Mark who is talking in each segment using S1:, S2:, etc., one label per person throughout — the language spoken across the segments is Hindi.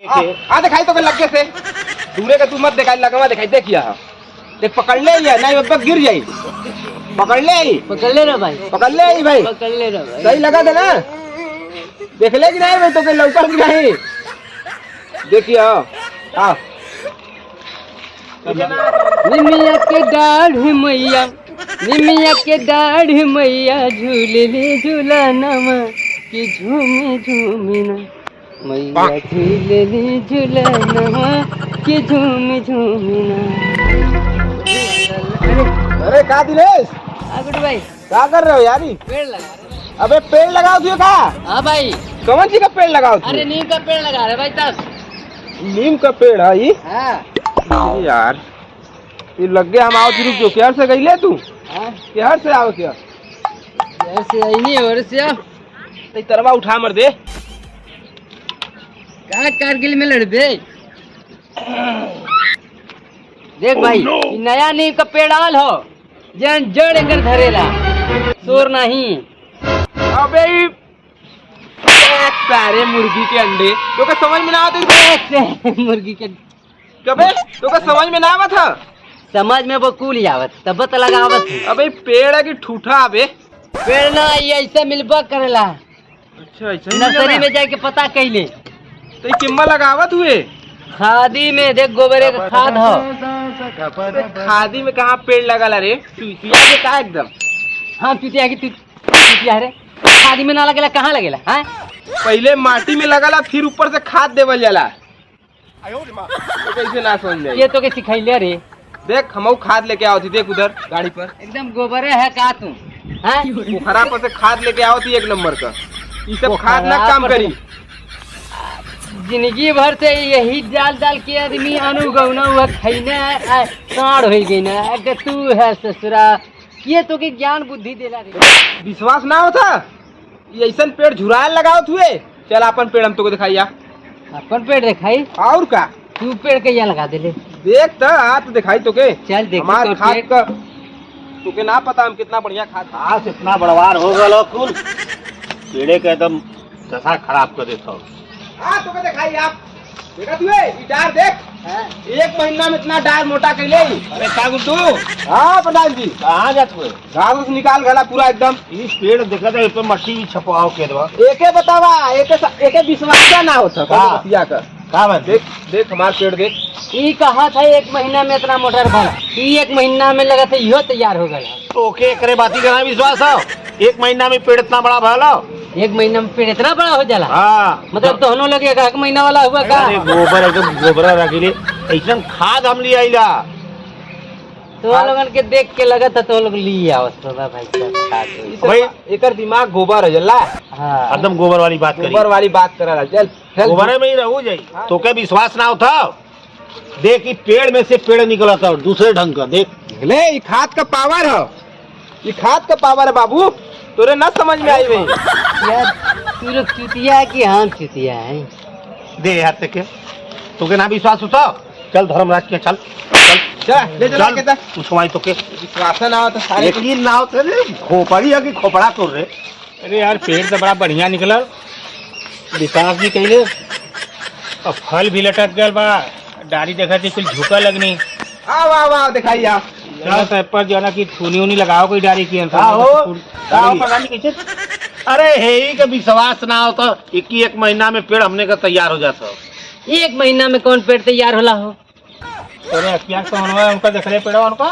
S1: दिखाई तो लगे से दूरे का तू मत दिखाई लगा दिखाई देखिए देख पकड़ ले नहीं अब गिर जाई पकड़ ले
S2: ना भाई
S1: पकड़ ले भाई
S2: पकड़ ले ना भाई
S1: सही लगा था ना देख ले कि नहीं भाई तो लौकर की नहीं देखिए हाँ
S2: निमिया के दाढ़ी मैया निमिया के दाढ़ी मैया झूले झूलाना कि झूमे झूमे ना मैया झूले झूलाना कि झूमे झूमे ना।
S1: अरे का दिलेश
S2: गुड भाई
S1: क्या कर रहे हो यारी
S2: पेड़ लगा रहे।
S1: अबे पेड़ लगाओ तू का
S2: हाँ भाई
S1: कौन सी का पेड़ लगाओ
S2: अरे नीम का पेड़ लगा रहे भाई साहब।
S1: नीम का पेड़ है ये
S2: हाँ
S1: यार ये लग गया हम आओ फिर जो केहर से गई ले तू
S2: हाँ
S1: केहर से आओ क्या
S2: ऐसे आई नहीं और से आप
S1: ते तरवा उठा मर दे
S2: कहाँ कारगिल में लड़बे। देख भाई ई नया नीम का पेड़ आल हो जन जड़ एकर धरेला शोर नहीं।
S1: अबे सारे मुर्गी के अंडे तो का समझ में ना आते
S2: मुर्गी के
S1: कबे तो का समझ में ना आवत था
S2: समझ में वो कूल आवत तब तो लगावत।
S1: अबे पेड़ है कि ठूठा अबे
S2: पेड़ ना ये ऐसे मिलबा करेला
S1: अच्छा अच्छा
S2: नर्सरी में जाके पता कैले
S1: तो किम्मा लगावत हुए
S2: खादी में देख गोबरे का खाद हो।
S1: खादी में कहाँ पेड़ लगा रे चुतिया के का एकदम
S2: हाँ चुतिया की चुतिया रे खादी में ना लगेला कहाँ लगेला हाँ
S1: पहले माटी में लगाला फिर ऊपर से खाद देवल जाला तो कैसे ना समझ जाए
S2: ये तो के सिखैले रे।
S1: देख हम खाद लेके आओ थी देख उधर गाड़ी पर
S2: एकदम गोबरे है का तू हाँ
S1: पोखरा पर से खाद लेके आओ थी 1 नंबर का ये सब खाद ना
S2: पोखरा
S1: काम
S2: पर
S1: करी
S2: जिंदगी भर से यही डाल डाल के आदमी अनुगौना हुआ खैने कांड हो गई ना अगर तू है ससुरा ये तो के ज्ञान बुद्धि देला रे।
S1: विश्वास ना होता ये ऐसा पेड़ झुराए लगाओ हुए चल अपन पेड़ हम तो दिखाइया
S2: अपन पेड़ दिखाई
S1: और का
S2: तू पेड़ के यहाँ लगा दे
S1: देख तो हाथ दिखाई तो के
S2: चल देख
S1: हमार
S2: तो
S1: खाद
S2: पेड़-
S1: का तो के ना पता हम कितना बढ़िया खाद
S3: आज इतना बड़वार हो गलो कुल पेड़े के एकदम दशा खराब कर देता।
S1: हाँ तो के दिखाई आप देखा तू ये डार देख 1 महीना में इतना डार मोटा कैले
S3: अरे का गुड्डू
S1: हाँ प्रधान जी
S3: कहाँ जात हुए
S1: घास निकाल गला पूरा एकदम
S3: इस पेड़ देखा था इस पर मट्टी भी छपवाओ के दवा
S1: एके बतावा एके विश्वास क्या ना होता
S3: हाँ।
S1: बतिया का
S3: का बात
S1: देख देख हमार पेड़ देख
S2: ई कहा था 1 महीना में इतना मोटर भरा ई 1 महीना में लगा था इहो तैयार हो गया।
S3: तो के करे बाती करना विश्वास हो 1 महीना में पेड़ इतना बड़ा भला
S2: 1 महीना में पेड़ इतना बड़ा हो जाला
S3: हाँ
S2: मतलब तो हम लोग 1 महीना वाला हुआ का
S3: अरे गोबर एकदम गोबरा रखिले ऐसा खाद हम ले आइला
S2: तो लोगन के देख के लगा था तो लोग लिए आवत होगा भाई साहब खाद
S3: भाई
S1: एकर दिमाग गोबर है जल्ला
S2: हाँ
S3: एकदम गोबर वाली बात करी
S1: गोबर वाली बात करा चल
S3: गोबर में ही रहू जाई तो के विश्वास ना होता देख ई पेड़ में से पेड़ निकला था दूसरे ढंग का देख
S1: ले ये खाद का पावर है ये खाद का पावर है बाबू तोरे ना समझ में आई भाई
S2: यार तू लोग चुतिया कि हम चुतिया है
S3: दे यार ते के तो के ना विश्वास होता चल धर्मराज के चल
S1: चल ले चला के तक
S3: उसमाई तो के
S1: विश्वास ना हो तो सारे
S3: यकीन ना होते रे खोपड़ी है कि खोपड़ा तो रे
S4: अरे यार पेड़ तो बड़ा बढ़िया निकलल विकास भी कैले और फल भी लटक गया बा डाली देखा थी कुछ झुका लगनी
S1: आओ आओ आओ दिखाई आप
S4: चलो सब पर जो ना कि थूनी उनी लगाओ कोई डाली की
S3: का हो पता नहीं कैसे अरे हे ही के विश्वास ना होता 1 महीना में पेड़ हमने का तैयार हो जाता
S2: 1 महीना में कौन पेड़ तैयार होला हो
S4: अरे अखियाँ तो उनका देख रहे पेड़ उनका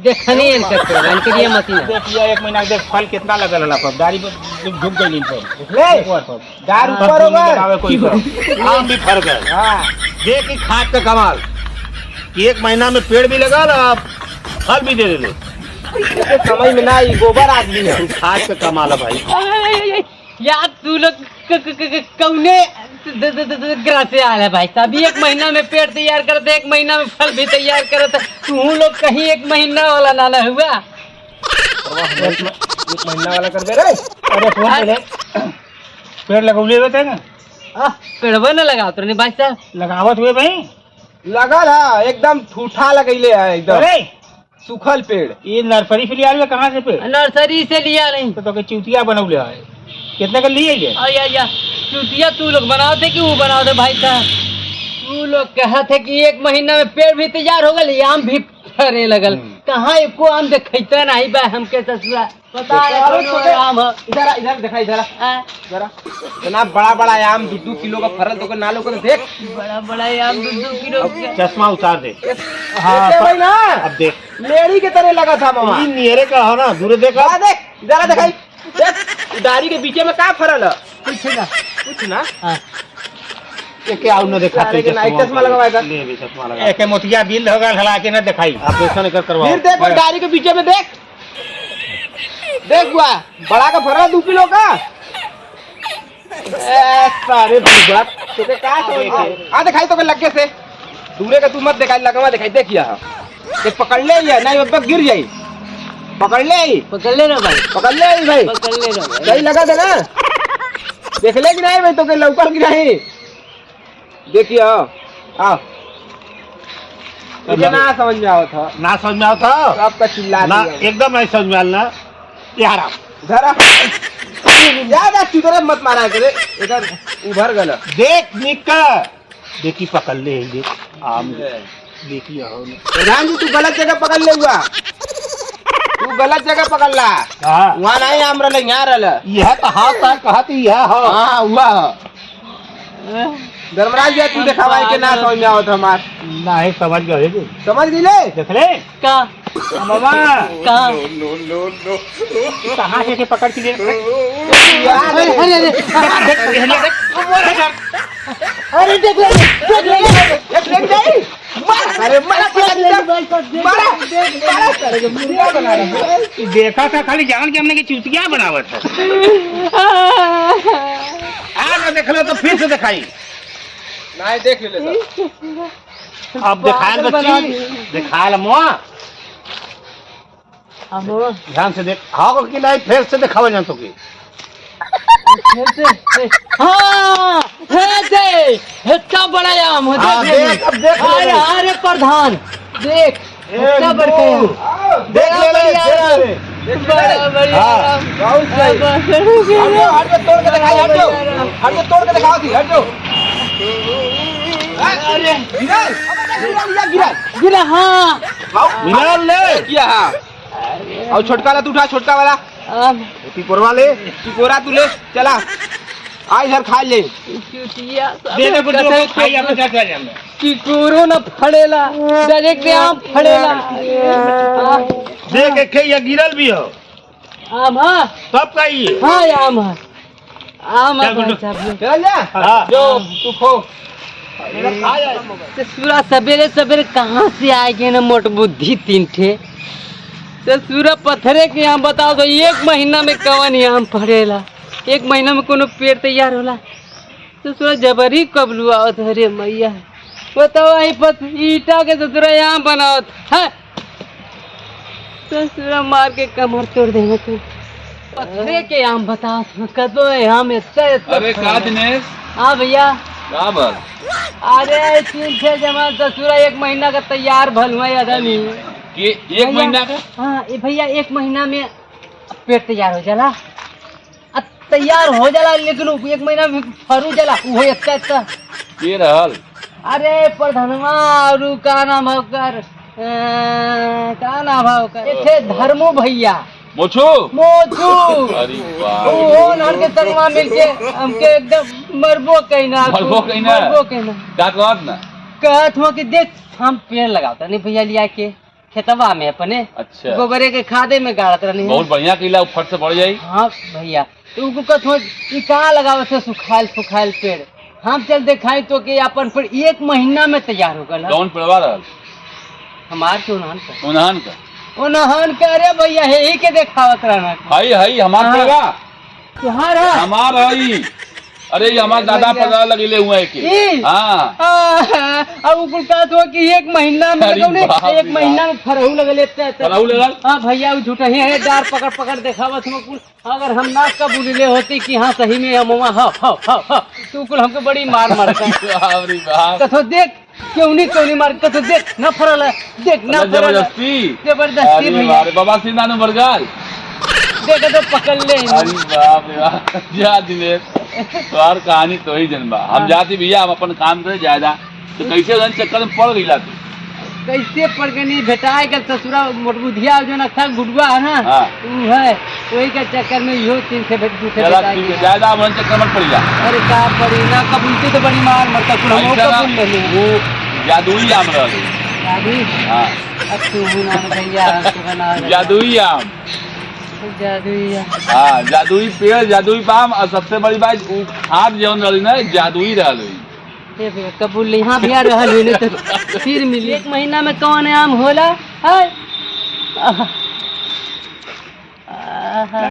S2: देखनी इनका पेड़ इनके लिए मशीन है।
S4: देखिए 1 महीना के देख फल कितना लगल है पर डाली पर झुक गई इन पर
S1: ले
S4: ऊपर पर
S1: डार ऊपर
S4: लगावे
S1: होगा
S4: कोई पर
S3: आम भी फर्क है
S1: हाँ
S3: देख कि खाद का कमाल कि 1 महीना में पेड़ भी लगा ना फल भी दे दे
S1: ये समझ में ना आई गोबर आदमी है
S3: खाद का कमाल है भाई
S2: यार तू लोग कौने ग्रह से आया है भाई साहब 1 महीना में पेड़ तैयार करते 1 महीना में फल भी तैयार करते तू लोग कहीं 1 महीना वाला ना हुआ
S1: 1 महीना वाला कर दे रे
S4: अरे फोन पहले पेड़ लगौले हुए थे ना
S2: पेड़वा न लगा तो नहीं भाई साहब
S4: लगावत हुए भाई
S1: लगल है एकदम ठूठा लगैले है एकदम
S4: अरे
S1: सूखल पेड़
S4: ये नर्सरी से लिया कहाँ से पेड़
S2: नर्सरी से लिया नहीं
S4: तो के चूतिया बनौले है कितने का लिए ये
S2: या चुतिया तू लोग बनाओ थे कि वो बनाओ थे भाई साहब? तू लोग कहा थे कि 1 महीना में पेड़ भी तैयार हो गल, आम भी फरे लगल। कहाँ एको आम देखता नहीं बा हमके ससुरा। पता है कौन आम है?
S1: इधर इधर देखा इधर जरा इतना बड़ा बड़ा आम 2-2 किलो का फरल तो ना लोग देख।
S2: बड़ा बड़ा आम 2-2 किलो के।
S3: चश्मा उतार दे।
S1: हाँ भाई ना
S3: अब देख
S1: लेडी के तरह लगा था मामा।
S3: ये नियरे का हो ना, दूर देखा।
S1: हाँ देख जरा दिखाई देख उदारी के बीच में क्या फरल है? कुछ ना
S2: हाँ
S3: के आउ न देखा
S1: अरे के नाइट चश्मा लगवाएगा।
S3: ले भी चश्मा लगा।
S4: एक मोतिया बिल हो गल हला के न दिखाई।
S3: ऑपरेशन कर करवाओ।
S1: फिर देख उदारी के बीच में देख देख हुआ बड़ा का फरल 2 किलो का। सारे बुढ़ा तो के का आ दिखाई तो के लगे से दूरे का तू मत दिखाई लगवा दिखाई देखिया ये पकड़ ले या नहीं अब गिर जाई। पकड़ ले
S2: पकड़ ले ना भाई,
S1: पकड़ ले भाई
S2: पकड़ ले ना भाई।
S1: सही लगा दे ना। देख ले कि नहीं भाई तो के लौकर की नहीं देखिए आओ मुझे ना समझ में आओ था
S3: ना समझ में आता
S1: आपका चिल्ला
S3: ना,
S1: दिया
S3: एकदम नहीं समझ में आना यार।
S1: जरा ज्यादा चुतरे मत मारा करे इधर उभर गल।
S3: देख निका देखी पकड़ ले देख आम देखी हो
S1: प्रधान जी तू गलत जगह पकड़ ले हुआ, तू गलत जगह पकड़ ला।
S3: हां
S1: वहाँ नहीं आम रहा यहाँ रहा।
S3: यह तो हाथ है कहती यह हो।
S1: हाँ हुआ धर्मराज जी तू दिखावा के ना समझ में आओ था हमार।
S3: नहीं समझ गए जी।
S1: समझ गई
S3: देख ले
S2: का
S3: मामा
S2: का
S3: कहां से पकड़ के ले
S2: अरे अरे देख ले
S1: एक लेट जाई मार अरे मारा करेगा मुर्गा बना रहा है।
S4: देखा था खाली जान के हमने की चुतिया बनावत है।
S3: आ ना देख ले तो फिर से दिखाई।
S1: नहीं देख ले
S3: अब दिखायल बच्ची दिखायल मुआ
S2: अब
S3: ध्यान से देख। हाँ कि नहीं फिर से दिखावा जान तो की
S2: हाँ है दे इतना बड़ा आम हो
S3: हाँ, देख, अब देख ले।
S2: अरे अरे प्रधान देख इतना बड़ा आम
S3: देख ले ले
S1: देख
S2: बड़ा बड़ा
S3: हाँ,
S2: आम
S1: बहुत सही हट जो तोड़ के दिखाई हट जो तोड़ के दिखाओ थी हट जो।
S2: अरे
S1: गिरा गिरा
S2: गिरा हाँ
S3: मिला ले
S1: किया हाँ और छोटका वाला तू उठा छोटका वाला
S2: आम
S3: पिपरवा ले
S1: चिकोरा तू ले चला आ इधर खा ले।
S2: चुतिया
S4: दे दे बुड्ढो को खाई अपन चट जा हमने।
S2: कि कोरो न फड़ेला डायरेक्ट आम फड़ेला
S3: देख के ये गिरल भी हो
S2: आम हाँ
S3: सब का ये
S2: हाँ आम है आम है
S4: चल गुड्डू।
S2: भाई साहब
S1: चल जा
S3: हाँ।
S1: जो तू खो
S2: ससुरा सवेरे सवेरे कहाँ से आएंगे ना मोट बुद्धि 3 ठे। ससुरा पत्थरे के आम बताओ तो 1 महीना में कवन आम फड़ेला, 1 महीना में कोनो पेड़ तैयार होला। ससुरा जबरी कबलू आवत हरे मैया बताओ आई पत ईटा के ससुरा आम बनावत है। ससुरा मार के कमर तोड़ देंगे तू। पत्थरे के आम बताओ कदो आम इतना
S5: अरे का दिनेश
S2: हाँ भैया
S5: का बल
S2: अरे 3 ठे जमा ससुरा 1 महीना का तैयार भल हुआ आदमी
S5: कि 1 महीना का
S2: हाँ ये भैया 1 महीना में पेड़ तैयार हो जाला तैयार हो जाला लेकिन 1 महीना में फरू जाला वो इतना
S5: के रहल
S2: अरे प्रधानवा और का नाम है ओकर का नाम है ओकर एक थे धर्मो भैया
S5: मोछू
S2: मोचू
S5: अरे वाह
S2: ओ नहर के तनवा मिलके हमके एकदम मरबो कहना
S5: मरबो कहना?
S2: मरबो कहना
S5: का कहत ना
S2: कहत हो कि देख हम पेड़ लगाता नहीं भैया लिया के खेतवा में अपने
S5: अच्छा
S2: गोबरे के खादे में गाड़त रहनी
S5: बहुत बढ़िया कइला फट से बढ़ जाई।
S2: हाँ भैया तो उनको कहत हो कि कहाँ लगावे से सुखायल पेड़ हम चल दिखाई तो कि अपन पेड़ 1 महीना में तैयार हो गल
S5: कौन पेड़वा रहल
S2: हमार के उन्हान का
S5: उन्हान का
S2: उन्हान का अरे भैया यही के देखावत रहना
S5: हई हई हमार
S2: हाँ।
S5: पेड़वा
S2: तुहार है
S5: हमार हई। अरे ये हमार दादा पता लगले हुए के
S2: ई?
S5: हां
S2: अब ऊपर कहत हो कि 1 महीना में
S5: अरे
S2: लगौने
S5: बाप रे
S2: 1 महीना में फरहू लगले
S5: फरहू लगल?
S2: हाँ भैया झूठा ही है डार पकड़ देखावत हम कुल अगर हम ना कबूलले होती कि हाँ सही में हम हाँ तो कुल हमको बड़ी मार मारता
S5: बाप रे बाप
S2: कथो देख क्यों नहीं मार कथो देख ना फरल है देख ना फरल जबरदस्ती भैया
S5: अरे बाबा सिंह नानू बरगाल
S2: देख तो पकड़ ले
S5: अरे बाप रे बाप जा दिनेश तो और कहानी तो ही जनबा हम जाती भैया हम अपन काम करे ज्यादा तो कैसे उधर चक्कर में पड़ गई तू
S2: कैसे पड़ गई नहीं भेटाए का ससुरा मोटबुधिया जो ना था गुडुआ है ना
S5: हाँ।
S2: वो है वही के चक्कर में यो 3 से
S5: चला ठीक है ज्यादा हम चक्कर में पड़ जा
S2: अरे का पड़ी ना कबूलते तो बड़ी मार मरता कुल हम
S5: ऐसा ना,
S2: कबूल लेने
S5: वो जादुई आम रह गई
S2: दादी
S5: हाँ
S2: अब तू नाम भैया हमको बना दे।
S5: जादुई आम
S2: जादुई है।
S5: हाँ जादुई पेड़ जादुई आम और सबसे बड़ी बात वो खाद जौन रही ना जादुई रही
S2: ए भैया कबूल यहाँ भी आ रहल हुई नहीं तो फिर मिली 1 महीना में कौन आम होला है